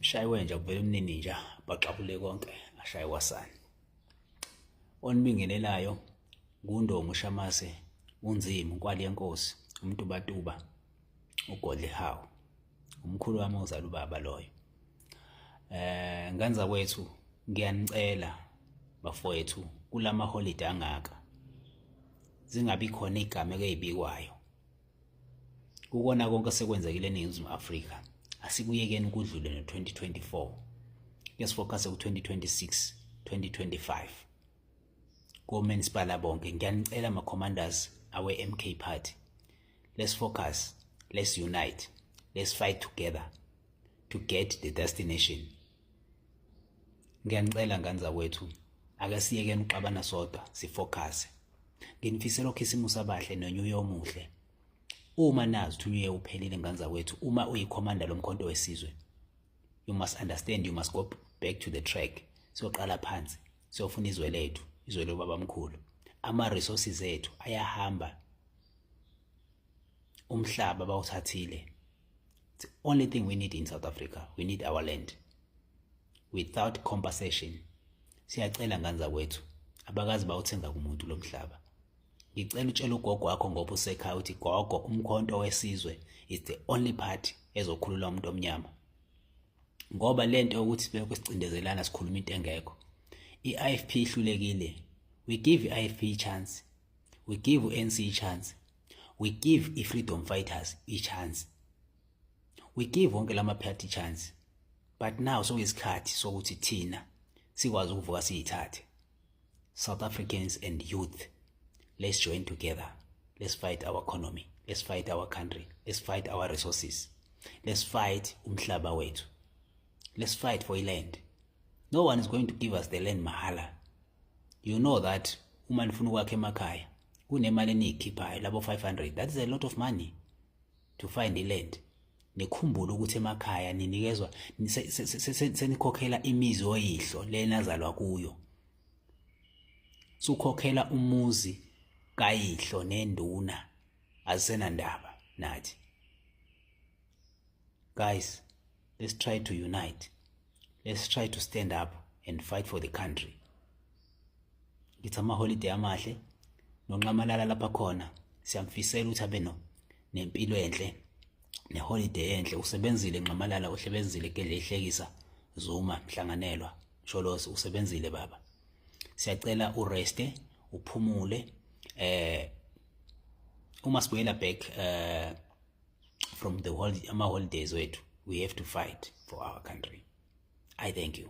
Shayiwe nje kuvela umnini nje baxabule konke ashaye wasani. Onibingelelayo kuNdongo Shamase, uNzima, uNkwali yenkosi, uMtubatuba, uGodle Hawu. Umkhulu wami ozala ubaba loyo. Nganza kwethu ngiyanicela bafowethu kulama holiday angaka zingabi khona igameko ezibikwayo. Ukona konke sekwenzekile eNingizimu Afrika asikuyekeni ukudlule no2024. Yesifocus ku2026, 2025. Komunicipal bonke ngiyanicela ama commanders awe MK party. Let's focus, let's unite, let's fight together to get the destination. Ngiyanicela nganza kwethu ake siyekeni uqabana sodwa sifocus. Nginifisela ukhisimusi abahle nonyuyo omuhle. Uma nazi uthunye uphelile nganza kwethu, uma uyikhomanda lomkhonto wesizwe, you must understand, you must go back to the track. Siyoqala phansi, siyofuna izwe lethu, izwe lobaba mkhulu. Ama resources ethu ayahamba. Umhlaba bawuthathile. The only thing we need in South Africa, we need our land. Without compensation. Siyacela nganza kwethu, abakazi bawuthenga kumuntu lomhlaba. Ngicela utshela ugogo wakho ngoba usekhaya uthi gogo, umkhonto wesizwe is the only party ezokhulula umuntu omnyama. Ngoba lento yokuthi sibe kwesicindezelana sikhuluma into engekho. I-IFP ihlulekile. We give i-IFP a chance. We give ANC a chance. We give i-freedom fighters a chance. We give wonke lama party chance. But now so isikhathi sokuthi thina sikwazi ukuvuka siyithathe. South Africans and youth, let's join together. Let's fight our economy. Let's fight our country. Let's fight our resources. Let's fight umhlaba wethu. Let's fight for land. No one is going to give us the land mahala. You know that uma nifuna ukwakha emakhaya kunemali eniyikhiphayo labo 500. That is a lot of money to find the land. Nikhumbule ukuthi emakhaya ninikezwa senikhokhela imizi oyihlo lenazalwa kuyo. Sukhokhela umuzi kayihlo nenduna asenandaba nathi. Guys, let's try to unite. Let's try to stand up and fight for the country. Ngithi ama holiday amahle nonqamalala lapha khona. Siyamfisela ukuthi abe nempilo enhle neholiday enhle. Usebenzile nqamalala, usebenzile kedle ihlekisa Zuma Mhlanganelwa Sholosi, usebenzile baba. Siyacela ureste, uphumule. Uma sibuyela back from the holidays wethu, we have to fight for our country. I thank you.